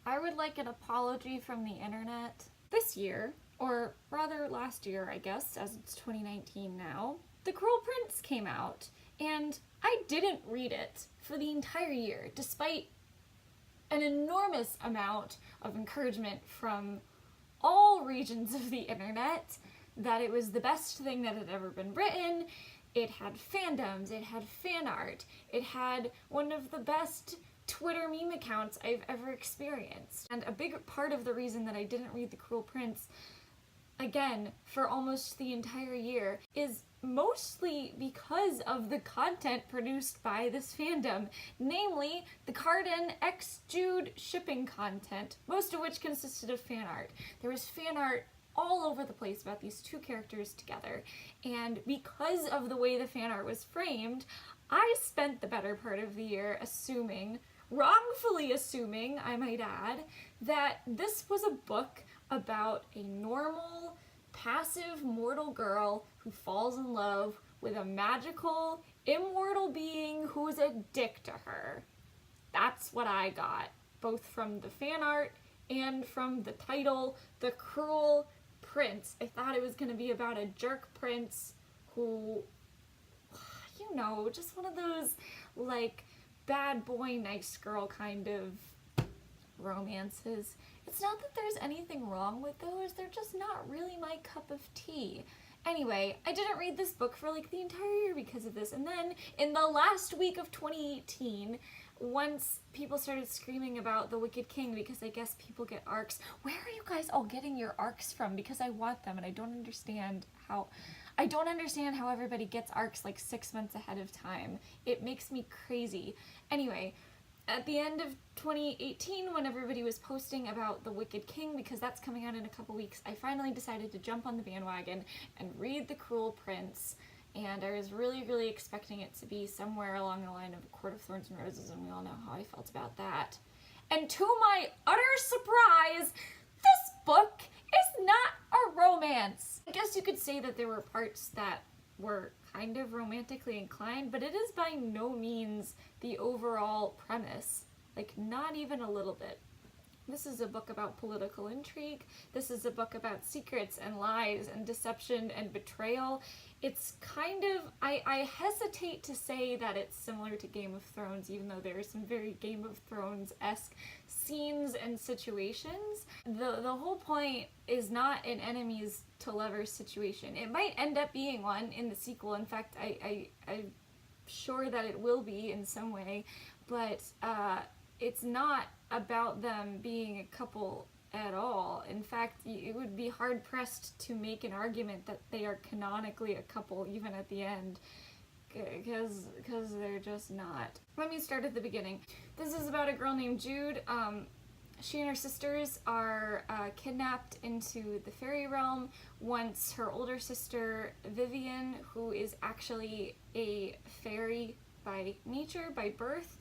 I would like an apology from the internet. This year, or rather last year I guess, as it's 2019 now, The Cruel Prince came out, and I didn't read it for the entire year, despite an enormous amount of encouragement from all regions of the internet that it was the best thing that had ever been written. It had fandoms, it had fan art, it had one of the best Twitter meme accounts I've ever experienced. And a big part of the reason that I didn't read The Cruel Prince, again, for almost the entire year, is mostly because of the content produced by this fandom, namely the Carden x Jude shipping content, most of which consisted of fan art. There was fan art all over the place about these two characters together, and because of the way the fan art was framed, I spent the better part of the year assuming, wrongfully assuming, I might add, that this was a book about a normal, passive, mortal girl who falls in love with a magical, immortal being who is a dick to her. That's what I got, both from the fan art and from the title, The Cruel Prince. I thought it was going to be about a jerk prince who, you know, just one of those, like, bad boy, nice girl kind of romances. It's not that there's anything wrong with those, they're just not really my cup of tea. Anyway, I didn't read this book for like the entire year because of this, and then in the last week of 2018, once people started screaming about The Wicked King, because I guess people get arcs. Where are you guys all getting your arcs from? Because I want them, and I don't understand how everybody gets arcs like 6 months ahead of time. It makes me crazy. Anyway, at the end of 2018, when everybody was posting about The Wicked King, because that's coming out in a couple weeks, I finally decided to jump on the bandwagon and read The Cruel Prince. And I was really, really expecting it to be somewhere along the line of A Court of Thorns and Roses, and we all know how I felt about that. And to my utter surprise, this book is not a romance. I guess you could say that there were parts that were kind of romantically inclined, but it is by no means the overall premise. Like, not even a little bit. This is a book about political intrigue. This is a book about secrets and lies and deception and betrayal. It's kind of, I hesitate to say that it's similar to Game of Thrones, even though there are some very Game of Thrones-esque scenes and situations. The whole point is not an enemies to lovers situation. It might end up being one in the sequel. In fact, I'm sure that it will be in some way, but it's not about them being a couple at all. In fact, it would be hard-pressed to make an argument that they are canonically a couple even at the end, because they're just not. Let me start at the beginning. This is about a girl named Jude. She and her sisters are kidnapped into the fairy realm once her older sister, Vivian, who is actually a fairy by nature, by birth,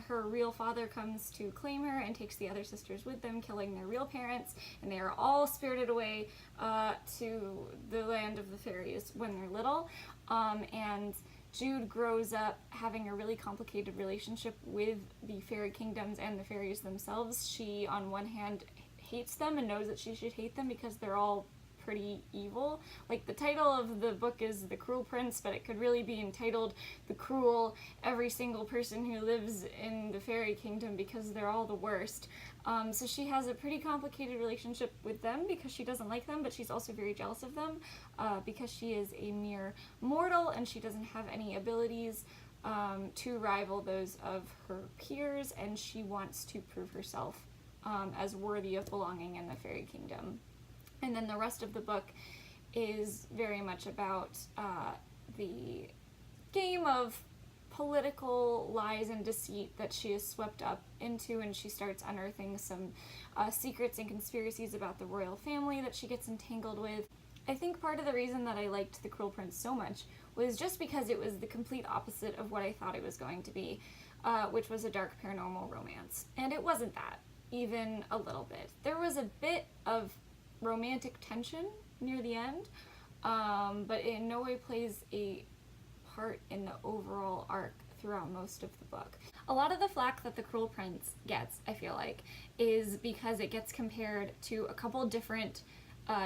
her real father comes to claim her and takes the other sisters with them, killing their real parents, and they are all spirited away to the land of the fairies when they're little. And Jude grows up having a really complicated relationship with the fairy kingdoms and the fairies themselves. She, on one hand, hates them and knows that she should hate them because they're all pretty evil. Like, the title of the book is The Cruel Prince, but it could really be entitled The Cruel Every Single Person Who Lives in the Fairy Kingdom, because they're all the worst. So she has a pretty complicated relationship with them because she doesn't like them, but she's also very jealous of them because she is a mere mortal and she doesn't have any abilities to rival those of her peers, and she wants to prove herself as worthy of belonging in the Fairy Kingdom. And then the rest of the book is very much about the game of political lies and deceit that she is swept up into, and she starts unearthing some secrets and conspiracies about the royal family that she gets entangled with. I think part of the reason that I liked The Cruel Prince so much was just because it was the complete opposite of what I thought it was going to be, which was a dark paranormal romance. And it wasn't that, even a little bit. There was a bit of romantic tension near the end, but it in no way plays a part in the overall arc throughout most of the book. A lot of the flack that The Cruel Prince gets, I feel like, is because it gets compared to a couple different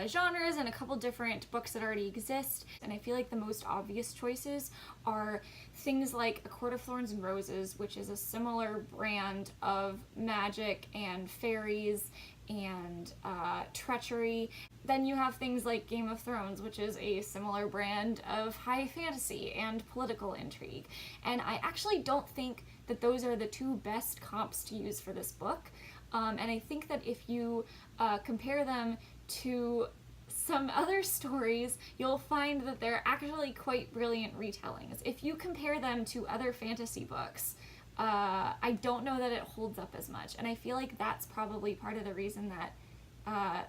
genres and a couple different books that already exist, and I feel like the most obvious choices are things like A Court of Thorns and Roses, which is a similar brand of magic and fairies and treachery. Then you have things like Game of Thrones, which is a similar brand of high fantasy and political intrigue. And I actually don't think that those are the two best comps to use for this book. And I think that if you compare them to some other stories, you'll find that they're actually quite brilliant retellings. If you compare them to other fantasy books, I don't know that it holds up as much. And I feel like that's probably part of the reason that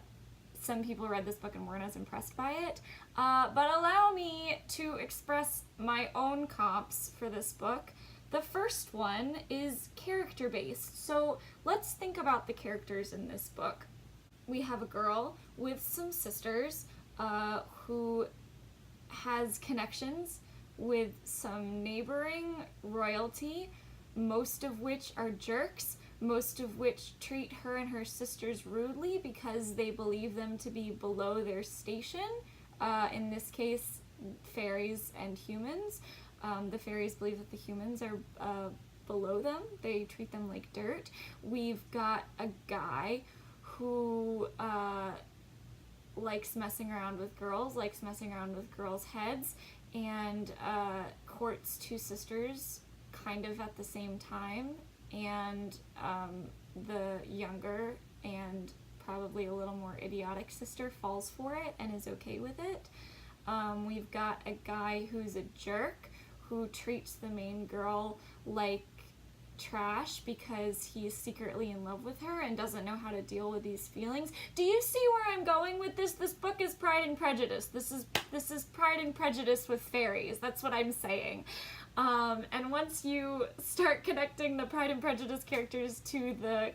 some people read this book and weren't as impressed by it. But allow me to express my own comps for this book. The first one is character-based. So let's think about the characters in this book. We have a girl with some sisters who has connections with some neighboring royalty, most of which are jerks, most of which treat her and her sisters rudely because they believe them to be below their station. In this case, fairies and humans. The fairies believe that the humans are below them. They treat them like dirt. We've got a guy who likes messing around with girls, likes messing around with girls' heads, and courts two sisters kind of at the same time, and the younger and probably a little more idiotic sister falls for it and is okay with it. We've got a guy who's a jerk who treats the main girl like trash because he's secretly in love with her and doesn't know how to deal with these feelings. Do you see where I'm going with this? This book is Pride and Prejudice. This is Pride and Prejudice with fairies. That's what I'm saying. And once you start connecting the Pride and Prejudice characters to the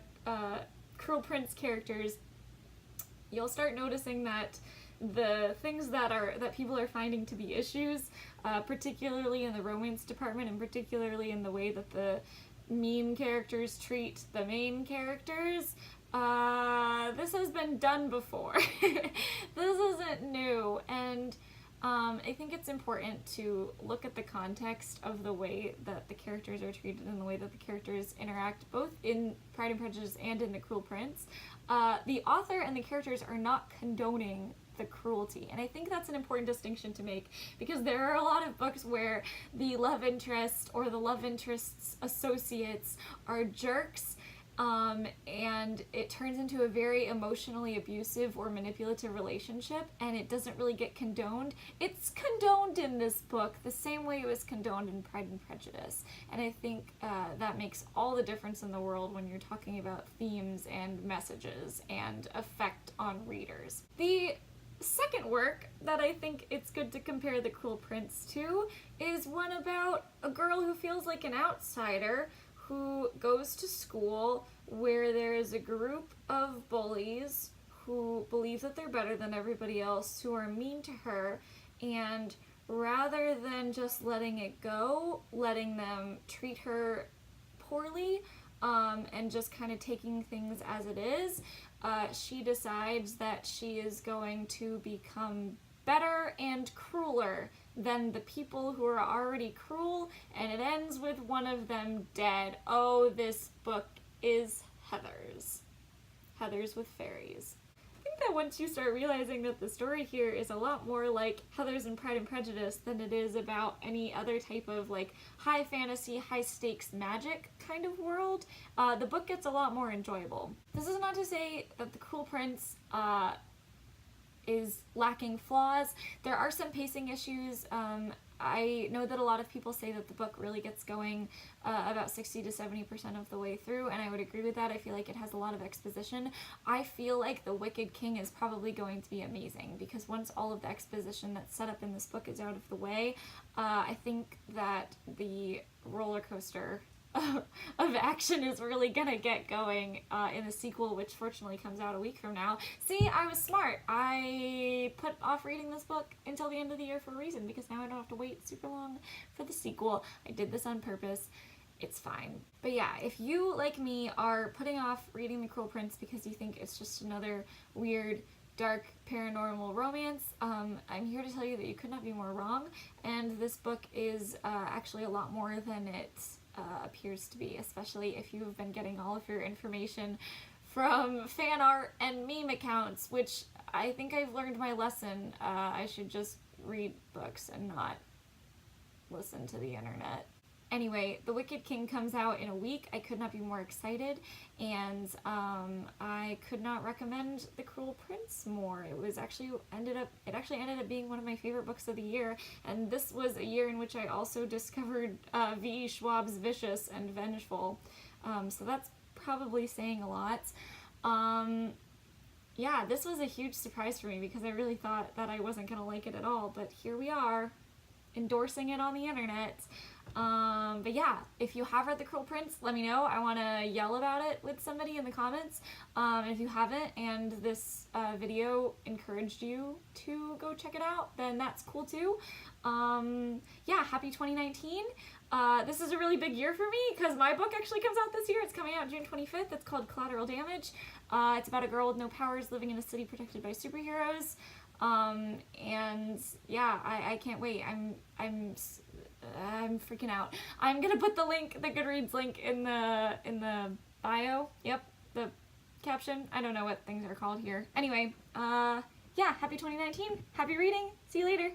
Cruel Prince characters, you'll start noticing that the things that people are finding to be issues, particularly in the romance department and particularly in the way that the mean characters treat the main characters, this has been done before. This isn't new, and I think it's important to look at the context of the way that the characters are treated and the way that the characters interact, both in Pride and Prejudice and in The Cruel Prince. The author and the characters are not condoning the cruelty, and I think that's an important distinction to make, because there are a lot of books where the love interest or the love interest's associates are jerks, and it turns into a very emotionally abusive or manipulative relationship, and it doesn't really get condoned. It's condoned in this book the same way it was condoned in Pride and Prejudice, and I think that makes all the difference in the world when you're talking about themes and messages and effect on readers. The second work that I think it's good to compare The Cruel Prince to is one about a girl who feels like an outsider, who goes to school where there is a group of bullies who believe that they're better than everybody else, who are mean to her, and rather than just letting it go, letting them treat her poorly, and just kind of taking things as it is, she decides that she is going to become better and crueler than the people who are already cruel, and it ends with one of them dead. Oh, this book is Heathers. Heathers with fairies. I think that once you start realizing that the story here is a lot more like Heathers and Pride and Prejudice than it is about any other type of like high fantasy, high stakes magic kind of world, the book gets a lot more enjoyable. This is not to say that The Cruel Prince is lacking flaws. There are some pacing issues. I know that a lot of people say that the book really gets going about 60 to 70% of the way through, and I would agree with that. I feel like it has a lot of exposition. I feel like The Wicked King is probably going to be amazing, because once all of the exposition that's set up in this book is out of the way, I think that the roller coaster of action is really gonna get going in the sequel, which fortunately comes out a week from now. See, I was smart. I put off reading this book until the end of the year for a reason, because now I don't have to wait super long for the sequel. I did this on purpose. it's fine. But yeah, if you, like me, are putting off reading The Cruel Prince because you think it's just another weird, dark, paranormal romance, I'm here to tell you that you could not be more wrong, and this book is actually a lot more than it appears to be, especially if you've been getting all of your information from fan art and meme accounts, which I think I've learned my lesson. I should just read books and not listen to the internet. Anyway, The Wicked King comes out in a week. I could not be more excited, and I could not recommend The Cruel Prince more. It actually ended up being one of my favorite books of the year, and this was a year in which I also discovered V. Schwab's Vicious and Vengeful, so that's probably saying a lot. Yeah, this was a huge surprise for me because I really thought that I wasn't gonna like it at all, but here we are, endorsing it on the internet. But yeah, if you have read The Cruel Prince, let me know. I want to yell about it with somebody in the comments. If you haven't and this video encouraged you to go check it out, then that's cool too. Yeah, happy 2019. This is a really big year for me because my book actually comes out this year. It's coming out June 25th. It's called Collateral Damage. It's about a girl with no powers living in a city protected by superheroes. And yeah, I can't wait. I'm freaking out. I'm gonna put the link, the Goodreads link in the bio. Yep, the caption. I don't know what things are called here. Anyway, yeah, happy 2019. Happy reading. See you later.